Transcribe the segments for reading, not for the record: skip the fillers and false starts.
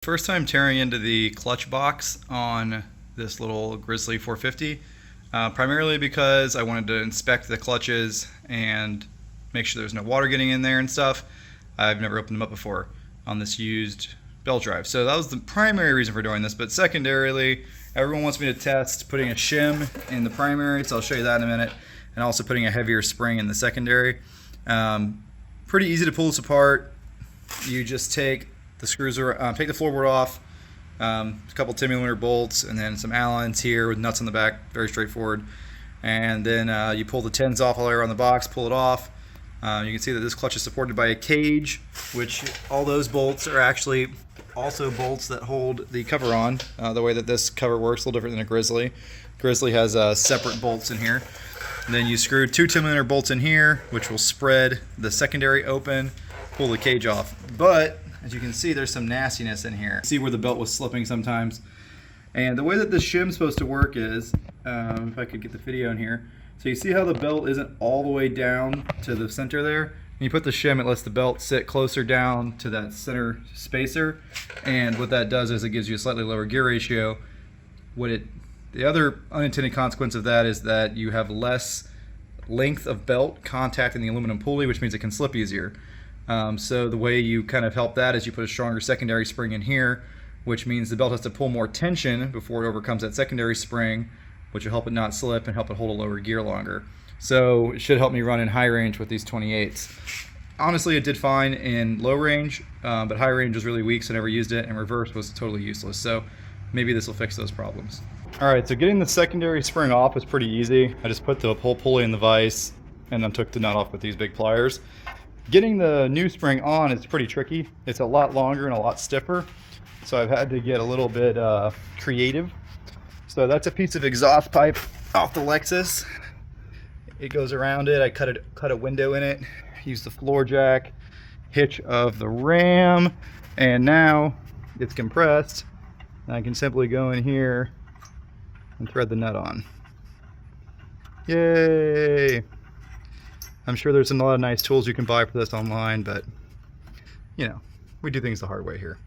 First time tearing into the clutch box on this little Grizzly 450, primarily because I wanted to inspect the clutches and make sure there's no water getting in there and stuff. I've never opened them up before on this used belt drive. So that was the primary reason for doing this, but secondarily, everyone wants me to test putting a shim in the primary, so I'll show you that in a minute, and also putting a heavier spring in the secondary. Pretty easy to pull this apart. You just take the screws, take the floorboard off, a couple 10mm bolts, and then some Allens here with nuts on the back, very straightforward. And then you pull the tins off all the way around the box, pull it off. You can see that this clutch is supported by a cage, which all those bolts are actually also bolts that hold the cover on. The way that this cover works, a little different than a Grizzly. Grizzly has separate bolts in here. And then you screw two 10mm bolts in here, which will spread the secondary open, pull the cage off. But as you can see, there's some nastiness in here. See where the belt was slipping sometimes. And the way that this shim's supposed to work is, if I could get the video in here, so you see how the belt isn't all the way down to the center there? When you put the shim, it lets the belt sit closer down to that center spacer. And what that does is it gives you a slightly lower gear ratio. The other unintended consequence of that is that you have less length of belt contacting the aluminum pulley, which means it can slip easier. So the way you kind of help that is you put a stronger secondary spring in here, which means the belt has to pull more tension before it overcomes that secondary spring, which will help it not slip and help it hold a lower gear longer. So it should help me run in high range with these 28s. Honestly, it did fine in low range, but high range was really weak, so I never used it, and reverse was totally useless. So maybe this will fix those problems. All right, so getting the secondary spring off is pretty easy. I just put the whole pulley in the vise and then took the nut off with these big pliers. Getting the new spring on is pretty tricky. It's a lot longer and a lot stiffer, so I've had to get a little bit creative. So that's a piece of exhaust pipe off the Lexus. It goes around it. I cut a window in it, use the floor jack, hitch of the ram, and now it's compressed. And I can simply go in here and thread the nut on. Yay! I'm sure there's a lot of nice tools you can buy for this online, but you know, we do things the hard way here.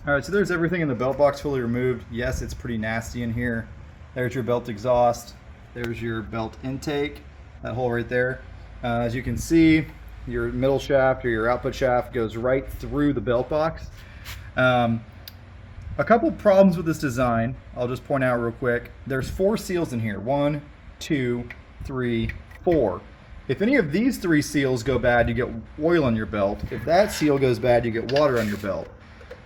Alright, so there's everything in the belt box fully removed. Yes, it's pretty nasty in here. There's your belt exhaust. There's your belt intake, that hole right there. As you can see, your middle shaft or your output shaft goes right through the belt box. A couple problems with this design, I'll just point out real quick. There's 4 seals in here. 1, 2, 3, 4. If any of these 3 seals go bad, you get oil on your belt. If that seal goes bad, you get water on your belt.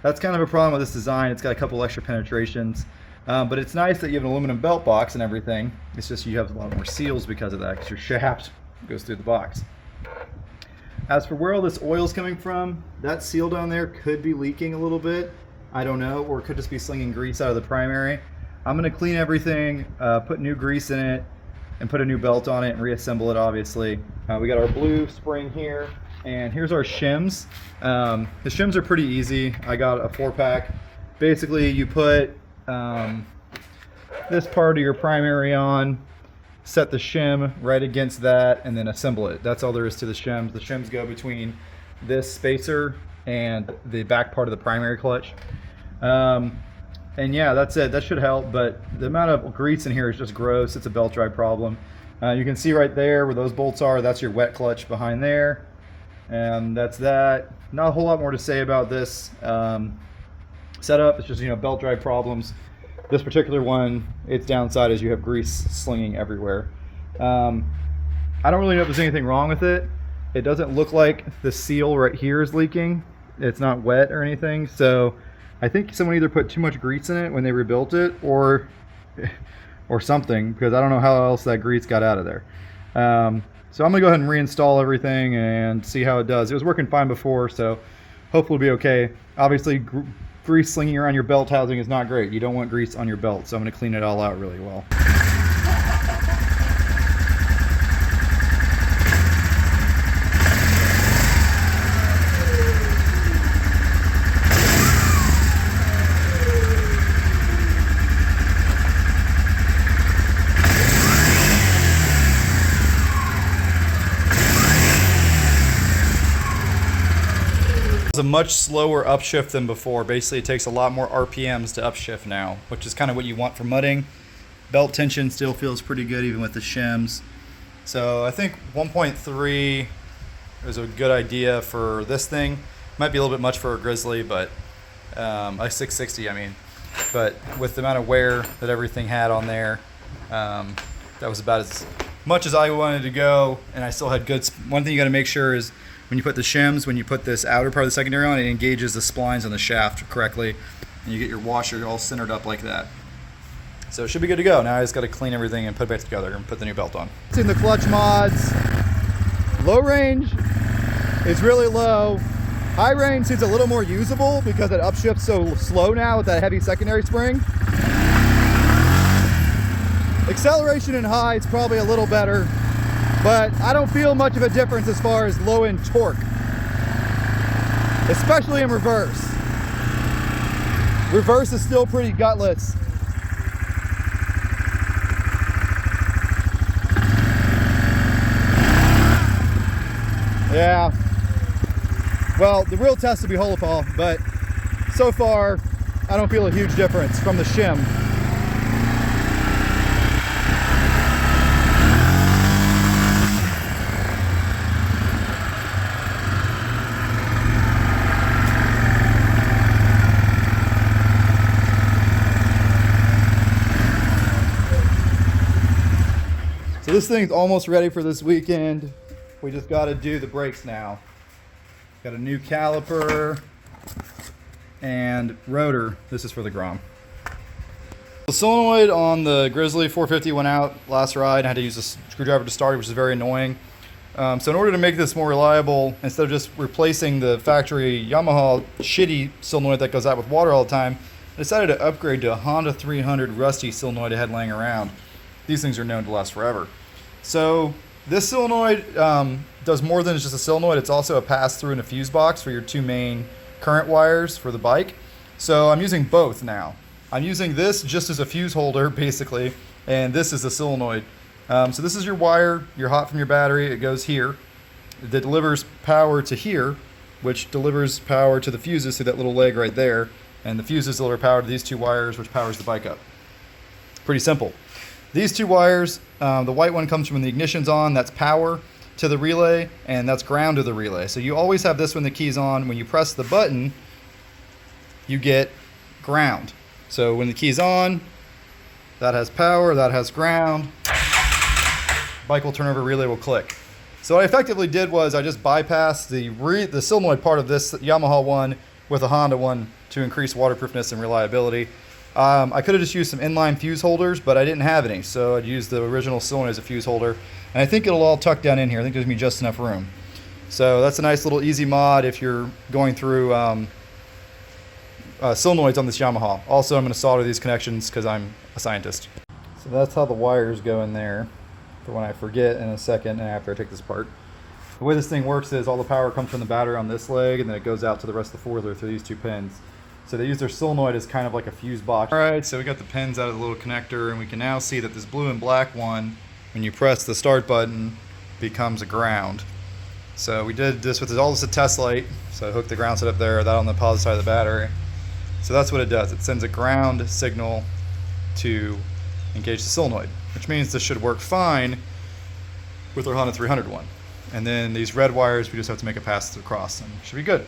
That's kind of a problem with this design. It's got a couple extra penetrations, but it's nice that you have an aluminum belt box and everything. It's just you have a lot more seals because of that, because your shaft goes through the box. As for where all this oil is coming from, that seal down there could be leaking a little bit. I don't know, or it could just be slinging grease out of the primary. I'm going to clean everything, put new grease in it, and put a new belt on it and reassemble it, obviously. We got our blue spring here, and here's our shims. The shims are pretty easy. I got a 4-pack. Basically, you put this part of your primary on, set the shim right against that, and then assemble it. That's all there is to the shims. The shims go between this spacer and the back part of the primary clutch. And yeah, that's it. That should help, but the amount of grease in here is just gross. It's a belt drive problem. You can see right there where those bolts are, that's your wet clutch behind there. And that's that. Not a whole lot more to say about this setup. It's just, you know, belt drive problems. This particular one, its downside is you have grease slinging everywhere. I don't really know if there's anything wrong with it. It doesn't look like the seal right here is leaking. It's not wet or anything, so I think someone either put too much grease in it when they rebuilt it, or something, because I don't know how else that grease got out of there. So I'm gonna go ahead and reinstall everything and see how it does. It was working fine before, so hopefully it'll be okay. Obviously, grease slinging around your belt housing is not great. You don't want grease on your belt, so I'm gonna clean it all out really well. A much slower upshift than before. Basically, it takes a lot more RPMs to upshift now, which is kind of what you want for mudding. Belt tension still feels pretty good even with the shims. So I think 1.3 is a good idea for this thing. Might be a little bit much for a Grizzly, but a 660, I mean. But with the amount of wear that everything had on there, that was about as much as I wanted to go, and I still had good. One thing you got to make sure is when you put the shims, when you put this outer part of the secondary on, it engages the splines on the shaft correctly, and you get your washer all centered up like that. So it should be good to go. Now I just got to clean everything and put it back together and put the new belt on. In the clutch mods, low range is really low. High range seems a little more usable because it upshifts so slow now with that heavy secondary spring. Acceleration in high is probably a little better, but I don't feel much of a difference as far as low end torque, especially in reverse. Reverse is still pretty gutless. Yeah. Well, the real test will be Holopal, but so far I don't feel a huge difference from the Shim. So this thing's almost ready for this weekend. We just got to do the brakes now. Got a new caliper and rotor. This is for the Grom. The solenoid on the Grizzly 450 went out last ride. I had to use a screwdriver to start it, which is very annoying. So in order to make this more reliable, instead of just replacing the factory Yamaha shitty solenoid that goes out with water all the time, I decided to upgrade to a Honda 300 rusty solenoid I had laying around. These things are known to last forever. So this solenoid does more than just a solenoid. It's also a pass-through and a fuse box for your two main current wires for the bike. So I'm using both now. I'm using this just as a fuse holder, basically, and this is a solenoid. So this is your wire. You're hot from your battery. It goes here. That delivers power to here, which delivers power to the fuses through that little leg right there. And the fuses deliver power to these two wires, which powers the bike up. Pretty simple. These two wires, the white one comes from when the ignition's on, that's power to the relay, and that's ground to the relay. So you always have this when the key's on. When you press the button, you get ground. So when the key's on, that has power, that has ground. Bike will turn over, relay will click. So what I effectively did was I just bypassed the solenoid part of this Yamaha one with a Honda one to increase waterproofness and reliability. I could have just used some inline fuse holders, but I didn't have any, so I'd use the original solenoid as a fuse holder. And I think it'll all tuck down in here. I think there's going to be just enough room. So that's a nice little easy mod if you're going through solenoids on this Yamaha. Also, I'm going to solder these connections because I'm a scientist. So that's how the wires go in there for when I forget in a second and after I take this apart. The way this thing works is all the power comes from the battery on this leg, and then it goes out to the rest of the four-wheeler through these two pins. So they use their solenoid as kind of like a fuse box. All right, so we got the pins out of the little connector, and we can now see that this blue and black one, when you press the start button, becomes a ground. So we did this with all this a test light. So I hooked the ground set up there, that on the positive side of the battery. So that's what it does. It sends a ground signal to engage the solenoid, which means this should work fine with our Honda 300 one. And then these red wires, we just have to make a pass across, and it should be good.